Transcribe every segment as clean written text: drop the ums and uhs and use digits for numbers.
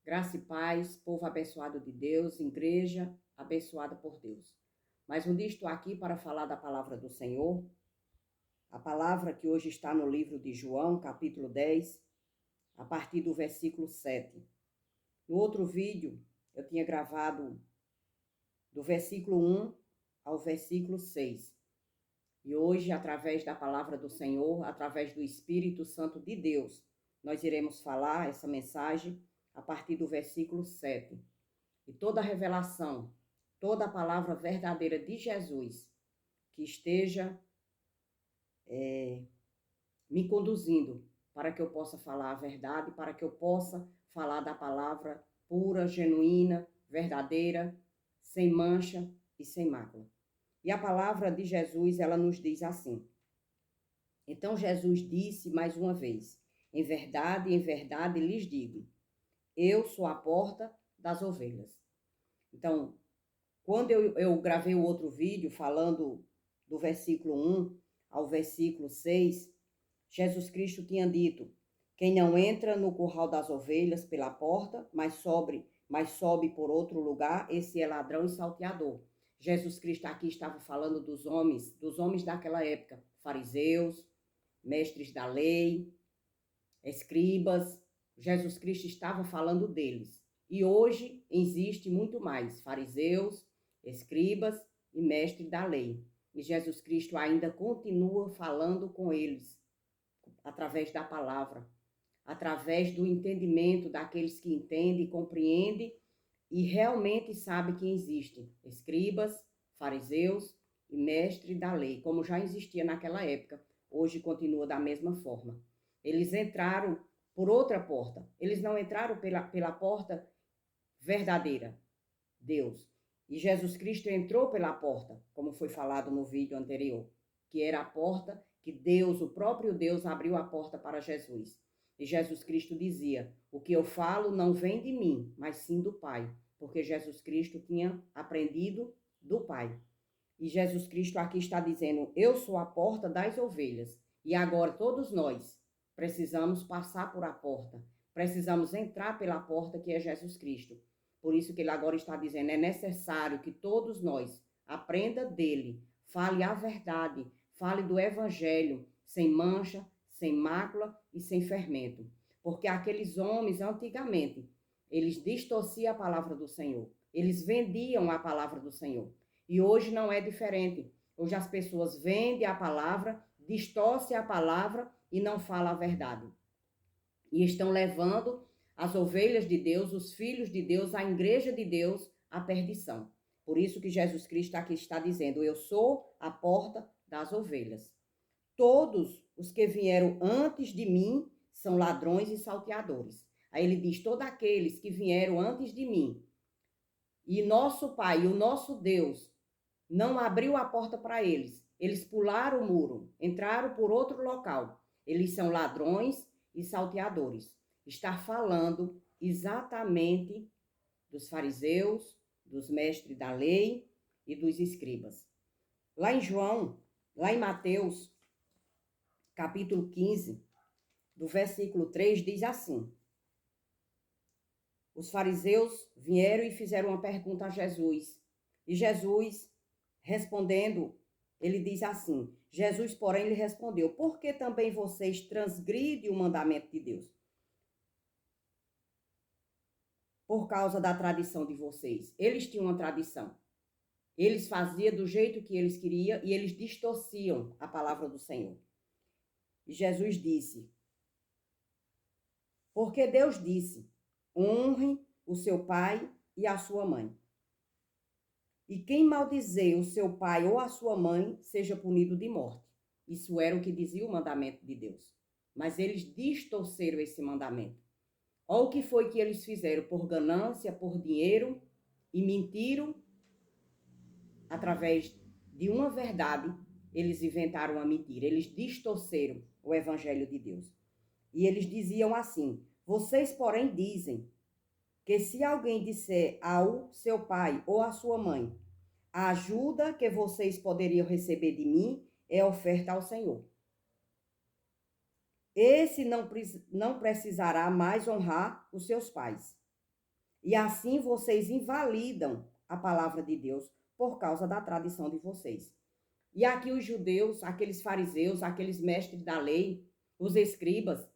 Graça e paz, povo abençoado de Deus, igreja abençoada por Deus. Mais um dia estou aqui para falar da palavra do Senhor, a palavra que hoje está no livro de João, capítulo 10, a partir do versículo 7. No outro vídeo, eu tinha gravado do versículo 1 ao versículo 6. E hoje, através da palavra do Senhor, através do Espírito Santo de Deus, nós iremos falar essa mensagem a partir do versículo 7. E toda a revelação, toda a palavra verdadeira de Jesus, que esteja me conduzindo para que eu possa falar a verdade, para que eu possa falar da palavra pura, genuína, verdadeira, sem mancha e sem mácula. E a palavra de Jesus, ela nos diz assim: então Jesus disse mais uma vez: em verdade lhes digo, eu sou a porta das ovelhas. Então, quando eu gravei o outro vídeo falando do versículo 1 ao versículo 6, Jesus Cristo tinha dito: quem não entra no curral das ovelhas pela porta, mas sobe por outro lugar, esse é ladrão e salteador. Jesus Cristo aqui estava falando dos homens daquela época, fariseus, mestres da lei, escribas. Jesus Cristo estava falando deles. E hoje existe muito mais fariseus, escribas e mestres da lei. E Jesus Cristo ainda continua falando com eles através da palavra, através do entendimento daqueles que entendem, compreendem e realmente sabem que existem escribas, fariseus e mestres da lei, como já existia naquela época. Hoje continua da mesma forma. Eles entraram por outra porta. Eles não entraram pela porta verdadeira, Deus. E Jesus Cristo entrou pela porta, como foi falado no vídeo anterior, que era a porta que Deus, o próprio Deus, abriu a porta para Jesus. E Jesus Cristo dizia: o que eu falo não vem de mim, mas sim do Pai, porque Jesus Cristo tinha aprendido do Pai. E Jesus Cristo aqui está dizendo: eu sou a porta das ovelhas. E agora todos nós precisamos passar por a porta, precisamos entrar pela porta que é Jesus Cristo. Por isso que ele agora está dizendo: é necessário que todos nós aprenda dele, fale a verdade, fale do evangelho, sem mancha, sem mácula e sem fermento. Porque aqueles homens antigamente, eles distorciam a palavra do Senhor, eles vendiam a palavra do Senhor. E hoje não é diferente. Hoje as pessoas vendem a palavra, distorcem a palavra e não falam a verdade. E estão levando as ovelhas de Deus, os filhos de Deus, a igreja de Deus, à perdição. Por isso que Jesus Cristo aqui está dizendo: eu sou a porta das ovelhas. Todos os que vieram antes de mim são ladrões e salteadores. Aí ele diz: todos aqueles que vieram antes de mim, e nosso Pai, o nosso Deus, não abriu a porta para eles. Eles pularam o muro, entraram por outro local. Eles são ladrões e salteadores. Está falando exatamente dos fariseus, dos mestres da lei e dos escribas. Lá em Mateus, capítulo 15, do versículo 3, diz assim: os fariseus vieram e fizeram uma pergunta a Jesus. E Jesus, respondendo, ele diz assim: Jesus, porém, lhe respondeu: por que também vocês transgridem o mandamento de Deus? Por causa da tradição de vocês. Eles tinham uma tradição. Eles faziam do jeito que eles queriam e eles distorciam a palavra do Senhor. E Jesus disse: porque Deus disse: honre o seu pai e a sua mãe. E quem maldizer o seu pai ou a sua mãe, seja punido de morte. Isso era o que dizia o mandamento de Deus. Mas eles distorceram esse mandamento. Olha o que foi que eles fizeram: por ganância, por dinheiro, e mentiram através de uma verdade. Eles inventaram uma mentira, eles distorceram o evangelho de Deus. E eles diziam assim: vocês, porém, dizem que se alguém disser ao seu pai ou à sua mãe: a ajuda que vocês poderiam receber de mim é oferta ao Senhor, esse não precisará mais honrar os seus pais. E assim vocês invalidam a palavra de Deus por causa da tradição de vocês. E aqui os judeus, aqueles fariseus, aqueles mestres da lei, os escribas,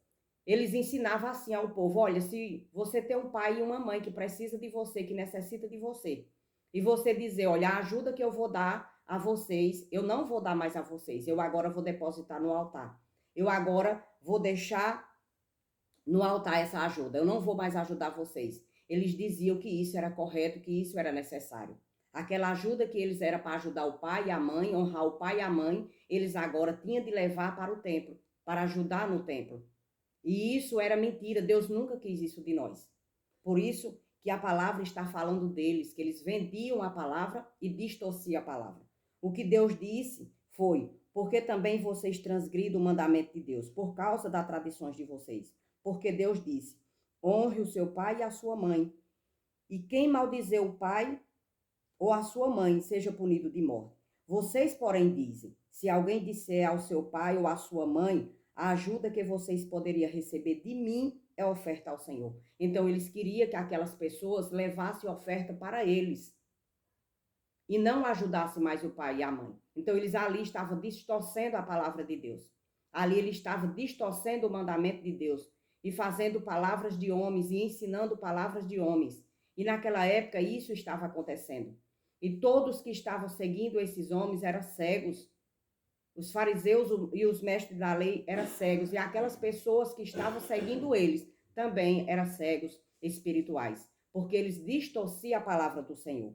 eles ensinavam assim ao povo: olha, se você tem um pai e uma mãe que precisa de você, que necessita de você, e você dizer: olha, a ajuda que eu vou dar a vocês, eu não vou dar mais a vocês, eu agora vou depositar no altar. Eu agora vou deixar no altar essa ajuda, eu não vou mais ajudar vocês. Eles diziam que isso era correto, que isso era necessário. Aquela ajuda que eles era para ajudar o pai e a mãe, honrar o pai e a mãe, eles agora tinham de levar para o templo, para ajudar no templo. E isso era mentira, Deus nunca quis isso de nós. Por isso que a palavra está falando deles, que eles vendiam a palavra e distorciam a palavra. O que Deus disse foi: porque também vocês transgridem o mandamento de Deus, por causa das tradições de vocês. Porque Deus disse: honre o seu pai e a sua mãe. E quem maldizer o pai ou a sua mãe seja punido de morte. Vocês, porém, dizem: se alguém disser ao seu pai ou à sua mãe, a ajuda que vocês poderiam receber de mim é oferta ao Senhor. Então, eles queriam que aquelas pessoas levassem oferta para eles e não ajudassem mais o pai e a mãe. Então, eles ali estavam distorcendo a palavra de Deus. Ali eles estavam distorcendo o mandamento de Deus e fazendo palavras de homens e ensinando palavras de homens. E naquela época isso estava acontecendo. E todos que estavam seguindo esses homens eram cegos. Os fariseus e os mestres da lei eram cegos. E aquelas pessoas que estavam seguindo eles também eram cegos espirituais. Porque eles distorciam a palavra do Senhor.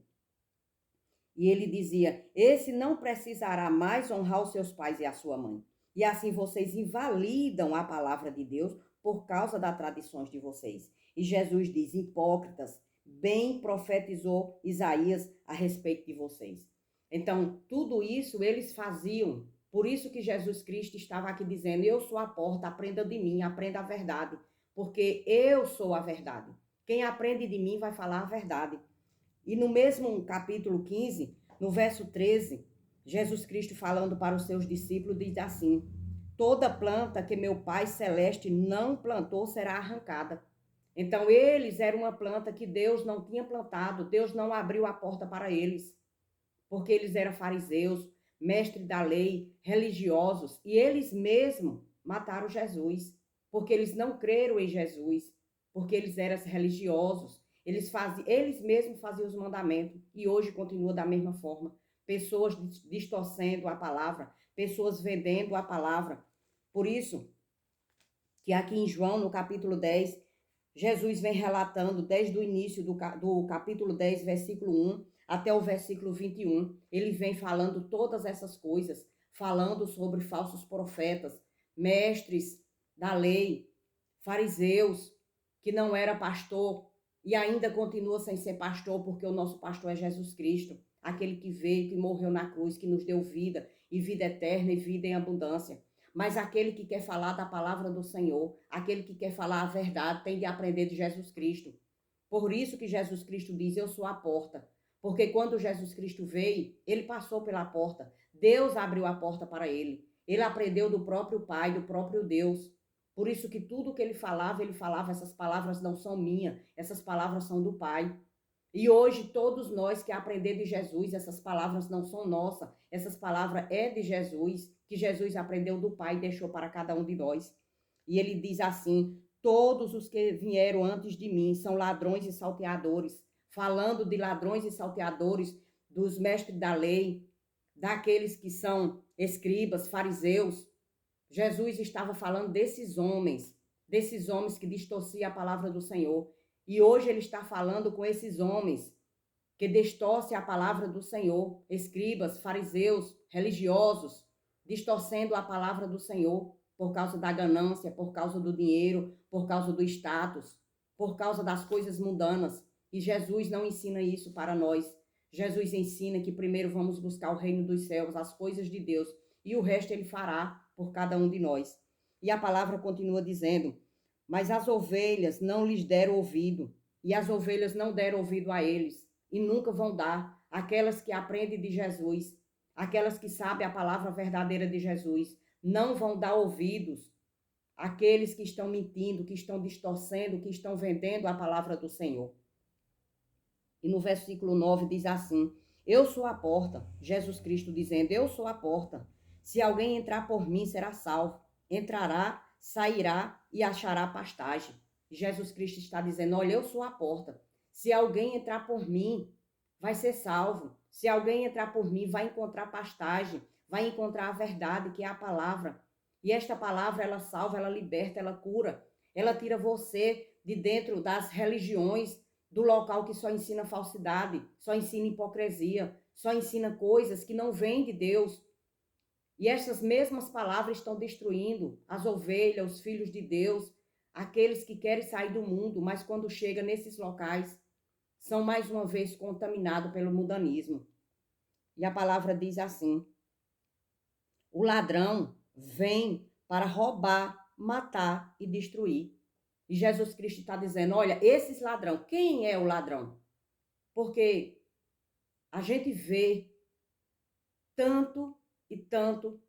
E ele dizia: esse não precisará mais honrar os seus pais e a sua mãe. E assim vocês invalidam a palavra de Deus por causa das tradições de vocês. E Jesus diz: hipócritas, bem profetizou Isaías a respeito de vocês. Então, tudo isso eles faziam. Por isso que Jesus Cristo estava aqui dizendo: eu sou a porta, aprenda de mim, aprenda a verdade. Porque eu sou a verdade. Quem aprende de mim vai falar a verdade. E no mesmo capítulo 15, no verso 13, Jesus Cristo falando para os seus discípulos diz assim: toda planta que meu Pai Celeste não plantou será arrancada. Então eles eram uma planta que Deus não tinha plantado, Deus não abriu a porta para eles, porque eles eram fariseus, mestres da lei, religiosos, e eles mesmos mataram Jesus, porque eles não creram em Jesus, porque eles eram religiosos. Eles mesmos faziam os mandamentos e hoje continua da mesma forma. Pessoas distorcendo a palavra, pessoas vendendo a palavra. Por isso que aqui em João, no capítulo 10, Jesus vem relatando desde o início do capítulo 10, versículo 1, até o versículo 21. Ele vem falando todas essas coisas, falando sobre falsos profetas, mestres da lei, fariseus, que não era pastor, e ainda continua sem ser pastor, porque o nosso pastor é Jesus Cristo, aquele que veio, que morreu na cruz, que nos deu vida, e vida eterna, e vida em abundância. Mas aquele que quer falar da palavra do Senhor, aquele que quer falar a verdade, tem de aprender de Jesus Cristo. Por isso que Jesus Cristo diz: eu sou a porta. Porque quando Jesus Cristo veio, ele passou pela porta. Deus abriu a porta para ele. Ele aprendeu do próprio Pai, do próprio Deus. Por isso que tudo que ele falava, essas palavras não são minhas, essas palavras são do Pai. E hoje todos nós que aprender de Jesus, essas palavras não são nossas, essas palavras é de Jesus, que Jesus aprendeu do Pai e deixou para cada um de nós. E ele diz assim: todos os que vieram antes de mim são ladrões e salteadores, falando de ladrões e salteadores, dos mestres da lei, daqueles que são escribas, fariseus. Jesus estava falando desses homens que distorciam a palavra do Senhor. E hoje ele está falando com esses homens que distorcem a palavra do Senhor, escribas, fariseus, religiosos, distorcendo a palavra do Senhor por causa da ganância, por causa do dinheiro, por causa do status, por causa das coisas mundanas. E Jesus não ensina isso para nós. Jesus ensina que primeiro vamos buscar o reino dos céus, as coisas de Deus, e o resto ele fará por cada um de nós. E a palavra continua dizendo: mas as ovelhas não lhes deram ouvido, e as ovelhas não deram ouvido a eles, e nunca vão dar. Aquelas que aprendem de Jesus, aquelas que sabem a palavra verdadeira de Jesus, não vão dar ouvidos àqueles que estão mentindo, que estão distorcendo, que estão vendendo a palavra do Senhor. E no versículo 9 diz assim: eu sou a porta. Jesus Cristo dizendo: eu sou a porta. Se alguém entrar por mim, será salvo. Entrará, sairá e achará pastagem. Jesus Cristo está dizendo: olha, eu sou a porta. Se alguém entrar por mim, vai ser salvo. Se alguém entrar por mim, vai encontrar pastagem, vai encontrar a verdade, que é a palavra. E esta palavra, ela salva, ela liberta, ela cura. Ela tira você de dentro das religiões, do local que só ensina falsidade, só ensina hipocrisia, só ensina coisas que não vêm de Deus. E essas mesmas palavras estão destruindo as ovelhas, os filhos de Deus, aqueles que querem sair do mundo, mas quando chega nesses locais, são mais uma vez contaminados pelo mundanismo. E a palavra diz assim: o ladrão vem para roubar, matar e destruir. E Jesus Cristo está dizendo: olha, esses ladrão, quem é o ladrão? Porque a gente vê tanto e tantos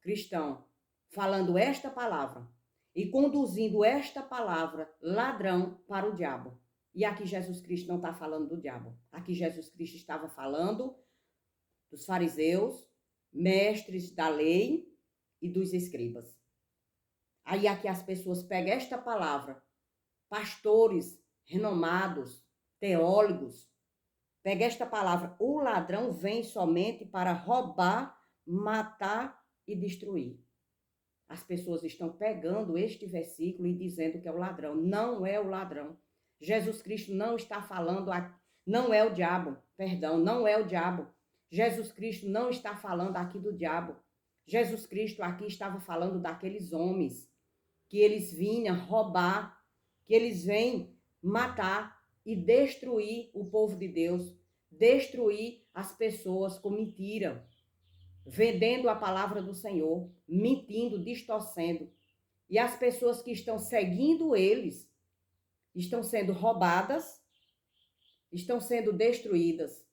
cristãos falando esta palavra e conduzindo esta palavra ladrão para o diabo. E aqui Jesus Cristo não está falando do diabo. Aqui Jesus Cristo estava falando dos fariseus, mestres da lei e dos escribas. Aí aqui as pessoas pegam esta palavra, pastores renomados, teólogos, pegam esta palavra: o ladrão vem somente para roubar, matar e destruir. As pessoas estão pegando este versículo e dizendo que é o ladrão. Não é o ladrão. Jesus Cristo não está falando, não é o diabo, perdão, não é o diabo. Jesus Cristo não está falando aqui do diabo. Jesus Cristo aqui estava falando daqueles homens que eles vinham roubar, que eles vêm matar e destruir o povo de Deus, destruir as pessoas com mentira, vendendo a palavra do Senhor, mentindo, distorcendo. E as pessoas que estão seguindo eles estão sendo roubadas, estão sendo destruídas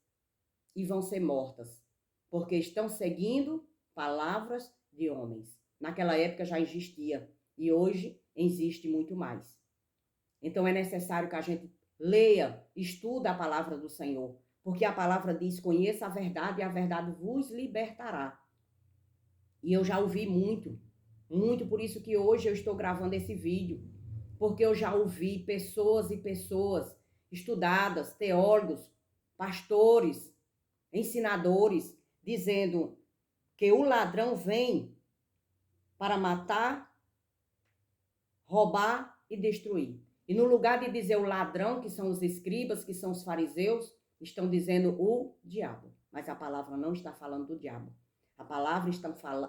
e vão ser mortas, porque estão seguindo palavras de homens. Naquela época já existia e hoje existe muito mais. Então é necessário que a gente leia, estuda a palavra do Senhor, porque a palavra diz: conheça a verdade e a verdade vos libertará. E eu já ouvi muito, por isso que hoje eu estou gravando esse vídeo, porque eu já ouvi pessoas e pessoas estudadas, teólogos, pastores, ensinadores, dizendo que o ladrão vem para matar, roubar e destruir. E no lugar de dizer o ladrão, que são os escribas, que são os fariseus, estão dizendo o diabo. Mas a palavra não está falando do diabo. A palavra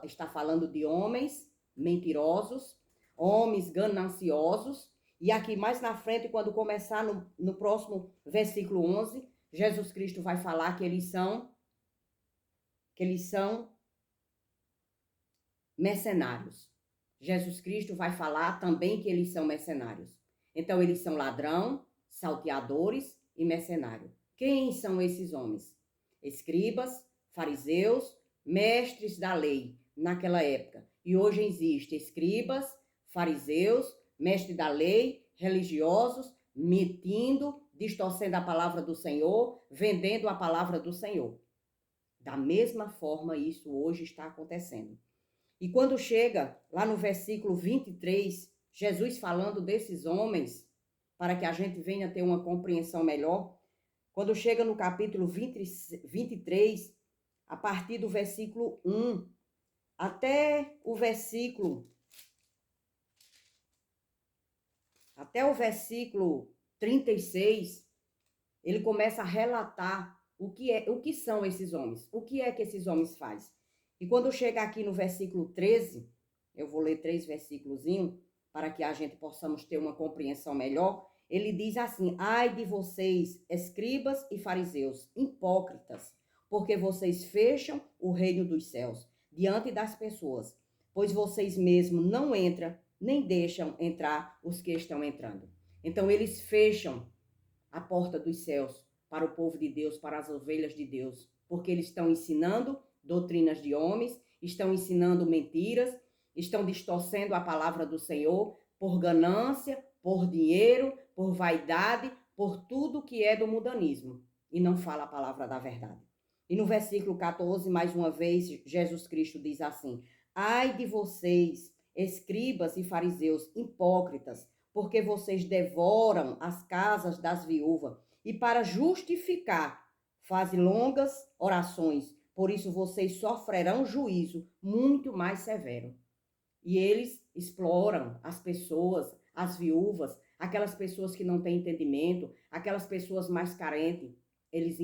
está falando de homens mentirosos, homens gananciosos. E aqui mais na frente, quando começar no próximo versículo 11, Jesus Cristo vai falar que eles são mercenários. Jesus Cristo vai falar também que eles são mercenários. Então, eles são ladrão, salteadores e mercenário. Quem são esses homens? Escribas, fariseus, mestres da lei naquela época. E hoje existe escribas, fariseus, mestres da lei, religiosos, mentindo, distorcendo a palavra do Senhor, vendendo a palavra do Senhor. Da mesma forma, isso hoje está acontecendo. E quando chega lá no versículo 23, Jesus falando desses homens, para que a gente venha ter uma compreensão melhor, quando chega no capítulo 23, a partir do versículo 1 até o versículo 36, ele começa a relatar o que são esses homens, o que é que esses homens fazem. E quando chega aqui no versículo 13, eu vou ler 3 versículos para que a gente possamos ter uma compreensão melhor. Ele diz assim: ai de vocês, escribas e fariseus, hipócritas, porque vocês fecham o reino dos céus diante das pessoas, pois vocês mesmos não entram, nem deixam entrar os que estão entrando. Então eles fecham a porta dos céus para o povo de Deus, para as ovelhas de Deus, porque eles estão ensinando doutrinas de homens, estão ensinando mentiras, estão distorcendo a palavra do Senhor por ganância, por dinheiro, por vaidade, por tudo que é do mundanismo e não fala a palavra da verdade. E no versículo 14, mais uma vez, Jesus Cristo diz assim: ai de vocês, escribas e fariseus hipócritas, porque vocês devoram as casas das viúvas e para justificar fazem longas orações, por isso vocês sofrerão juízo muito mais severo. E eles exploram as pessoas, as viúvas, aquelas pessoas que não têm entendimento, aquelas pessoas mais carentes, eles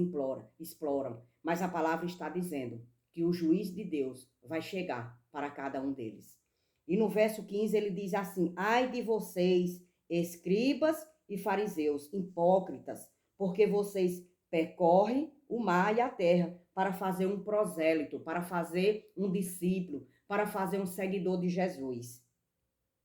exploram. Mas a palavra está dizendo que o juiz de Deus vai chegar para cada um deles. E no verso 15 ele diz assim: ai de vocês, escribas e fariseus, hipócritas, porque vocês percorrem o mar e a terra para fazer um prosélito, para fazer um discípulo, para fazer um seguidor de Jesus.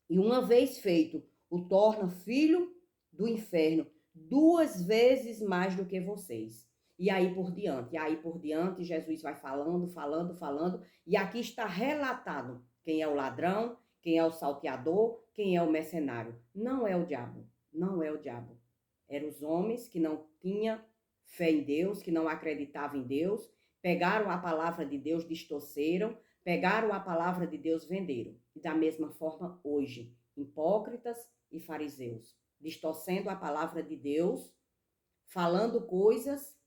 E uma vez feito, o torna filho do inferno 2 vezes mais do que vocês. E aí por diante, Jesus vai falando, e aqui está relatado quem é o ladrão, quem é o salteador, quem é o mercenário. Não é o diabo, não é o diabo. Eram os homens que não tinham fé em Deus, que não acreditavam em Deus, pegaram a palavra de Deus, distorceram, pegaram a palavra de Deus, venderam. E da mesma forma hoje, hipócritas e fariseus, distorcendo a palavra de Deus, falando coisas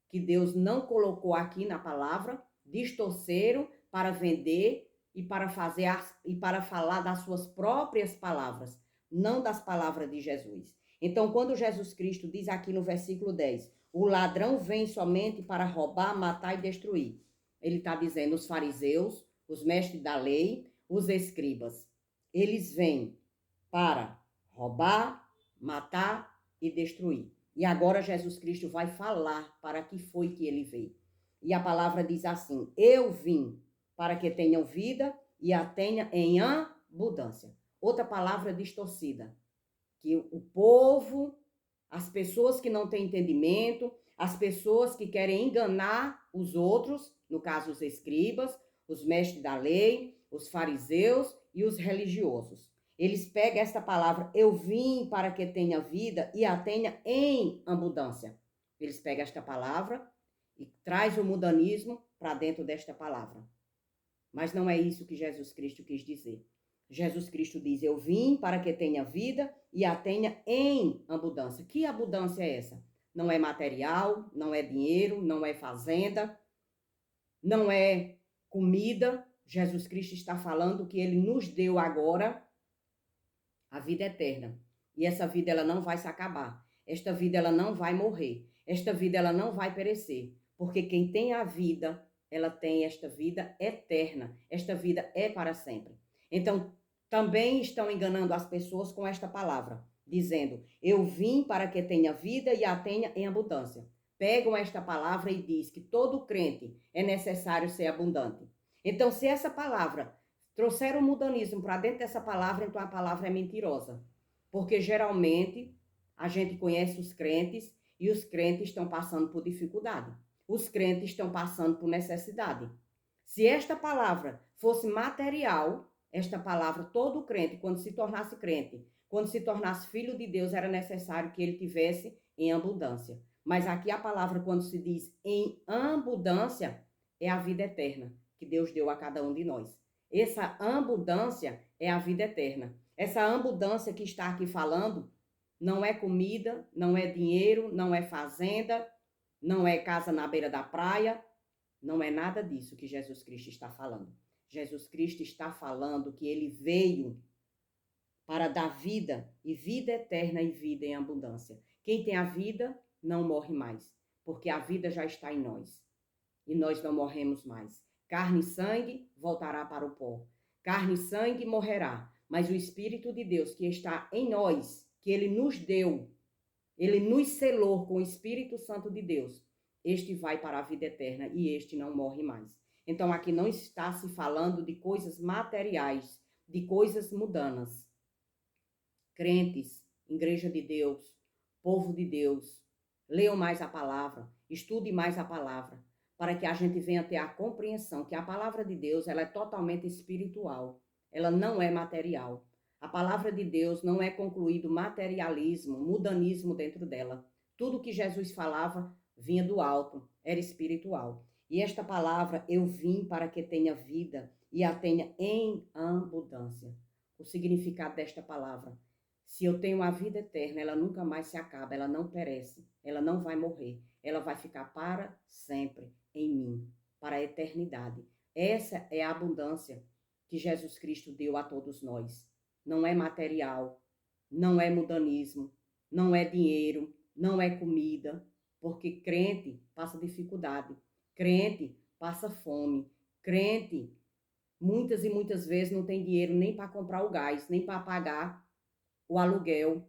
que Deus não colocou aqui na palavra, distorceram para vender e para falar das suas próprias palavras, não das palavras de Jesus. Então, quando Jesus Cristo diz aqui no versículo 10, o ladrão vem somente para roubar, matar e destruir. Ele está dizendo os fariseus, os mestres da lei, os escribas. Eles vêm para roubar, matar e destruir. E agora Jesus Cristo vai falar para que foi que ele veio. E a palavra diz assim: eu vim para que tenham vida e a tenha em abundância. Outra palavra distorcida, que o povo, as pessoas que não têm entendimento, as pessoas que querem enganar os outros, no caso os escribas, os mestres da lei, os fariseus e os religiosos. Eles pegam esta palavra, eu vim para que tenha vida e a tenha em abundância. Eles pegam esta palavra e traz o mundanismo para dentro desta palavra. Mas não é isso que Jesus Cristo quis dizer. Jesus Cristo diz, eu vim para que tenha vida e a tenha em abundância. Que abundância é essa? Não é material, não é dinheiro, não é fazenda, não é comida. Jesus Cristo está falando que ele nos deu agora a vida eterna. E essa vida ela não vai se acabar. Esta vida ela não vai morrer. Esta vida ela não vai perecer. Porque quem tem a vida, ela tem esta vida eterna. Esta vida é para sempre. Então, também estão enganando as pessoas com esta palavra, dizendo, eu vim para que tenha vida e a tenha em abundância. Pegam esta palavra e diz que todo crente é necessário ser abundante. Então, se essa palavra trouxeram o mundanismo para dentro dessa palavra, então a palavra é mentirosa. Porque geralmente a gente conhece os crentes e os crentes estão passando por dificuldade. Os crentes estão passando por necessidade. Se esta palavra fosse material, esta palavra, todo crente, quando se tornasse crente, quando se tornasse filho de Deus, era necessário que ele tivesse em abundância. Mas aqui a palavra, quando se diz em abundância, é a vida eterna que Deus deu a cada um de nós. Essa abundância é a vida eterna. Essa abundância que está aqui falando não é comida, não é dinheiro, não é fazenda, não é casa na beira da praia, não é nada disso que Jesus Cristo está falando. Jesus Cristo está falando que ele veio para dar vida, e vida eterna e vida em abundância. Quem tem a vida não morre mais, porque a vida já está em nós. E nós não morremos mais. Carne e sangue voltará para o pó. Carne e sangue morrerá, mas o Espírito de Deus que está em nós, que ele nos deu, ele nos selou com o Espírito Santo de Deus, este vai para a vida eterna e este não morre mais. Então aqui não está se falando de coisas materiais, de coisas mundanas. Crentes, igreja de Deus, povo de Deus, leiam mais a palavra, estude mais a palavra, para que a gente venha ter a compreensão que a palavra de Deus ela é totalmente espiritual, ela não é material. A palavra de Deus não é concluído materialismo, mudanismo dentro dela. Tudo que Jesus falava vinha do alto, era espiritual. E esta palavra, eu vim para que tenha vida e a tenha em abundância. O significado desta palavra: se eu tenho a vida eterna, ela nunca mais se acaba, ela não perece, ela não vai morrer, ela vai ficar para sempre em mim, para a eternidade. Essa é a abundância que Jesus Cristo deu a todos nós. Não é material, não é mudanismo, não é dinheiro, não é comida, porque crente passa dificuldade, crente passa fome, crente muitas e muitas vezes não tem dinheiro nem para comprar o gás, nem para pagar o aluguel,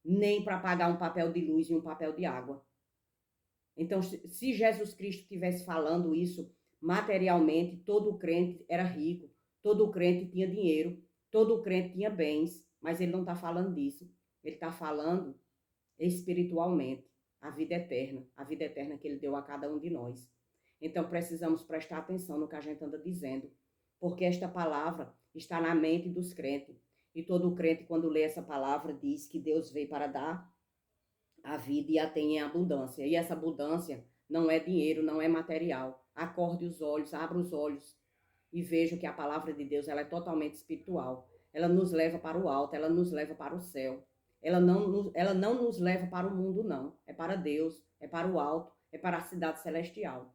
nem para pagar um papel de luz e um papel de água. Então, se Jesus Cristo estivesse falando isso materialmente, todo crente era rico, todo crente tinha dinheiro, todo crente tinha bens, mas ele não está falando disso. Ele está falando espiritualmente, a vida eterna que ele deu a cada um de nós. Então, precisamos prestar atenção no que a gente anda dizendo, porque esta palavra está na mente dos crentes. E todo crente, quando lê essa palavra, diz que Deus veio para dar a vida e a tem em abundância. E essa abundância não é dinheiro, não é material. Acorde os olhos, abra os olhos e veja que a palavra de Deus ela é totalmente espiritual. Ela nos leva para o alto, ela nos leva para o céu. Ela não nos leva para o mundo, não. É para Deus, é para o alto, é para a cidade celestial.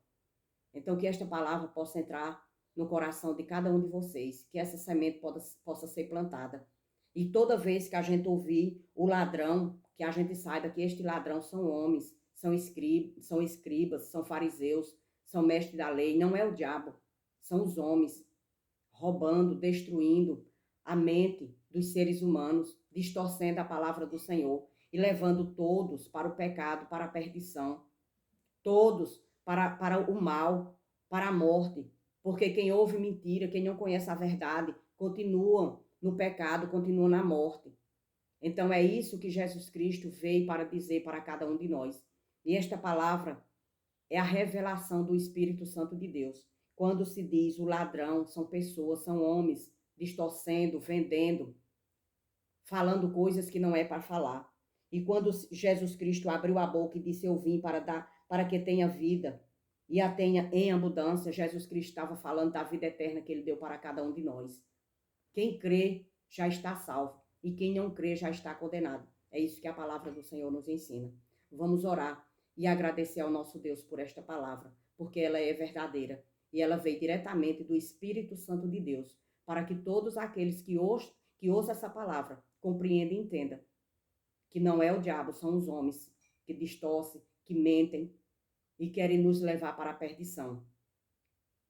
Então, que esta palavra possa entrar no coração de cada um de vocês, que essa semente possa ser plantada. E toda vez que a gente ouvir o ladrão, que a gente saiba que este ladrão são homens, são escribas, são fariseus, são mestres da lei, não é o diabo, são os homens, roubando, destruindo a mente dos seres humanos, distorcendo a palavra do Senhor e levando todos para o pecado, para a perdição, todos para o mal, para a morte, porque quem ouve mentira, quem não conhece a verdade, continuam no pecado, continuam na morte. Então é isso que Jesus Cristo veio para dizer para cada um de nós. E esta palavra é a revelação do Espírito Santo de Deus. Quando se diz o ladrão, são pessoas, são homens distorcendo, vendendo, falando coisas que não é para falar. E quando Jesus Cristo abriu a boca e disse: eu vim para que tenha vida e a tenha em abundância, Jesus Cristo estava falando da vida eterna que ele deu para cada um de nós. Quem crê já está salvo e quem não crê já está condenado. É isso que a palavra do Senhor nos ensina. Vamos orar e agradecer ao nosso Deus por esta palavra, porque ela é verdadeira e ela veio diretamente do Espírito Santo de Deus, para que todos aqueles que ouçam essa palavra compreendam e entendam que não é o diabo, são os homens que distorcem, que mentem e querem nos levar para a perdição.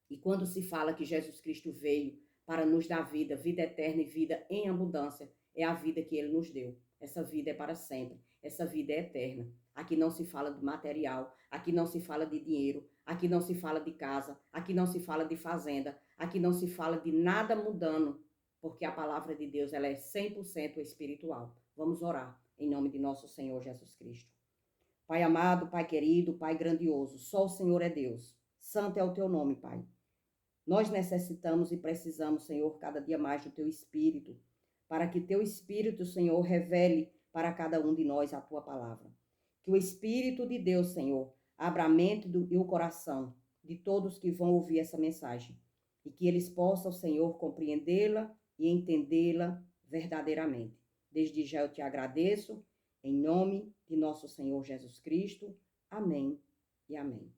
E quando se fala que Jesus Cristo veio para nos dar vida, vida eterna e vida em abundância, é a vida que ele nos deu. Essa vida é para sempre, essa vida é eterna. Aqui não se fala de material, aqui não se fala de dinheiro, aqui não se fala de casa, aqui não se fala de fazenda, aqui não se fala de nada mudando, porque a palavra de Deus ela é 100% espiritual. Vamos orar em nome de nosso Senhor Jesus Cristo. Pai amado, Pai querido, Pai grandioso, só o Senhor é Deus. Santo é o teu nome, Pai. Nós necessitamos e precisamos, Senhor, cada dia mais do teu Espírito, para que teu Espírito, Senhor, revele para cada um de nós a tua palavra. Que o Espírito de Deus, Senhor, abra a mente e o coração de todos que vão ouvir essa mensagem e que eles possam, Senhor, compreendê-la e entendê-la verdadeiramente. Desde já eu te agradeço, em nome de nosso Senhor Jesus Cristo. Amém e amém.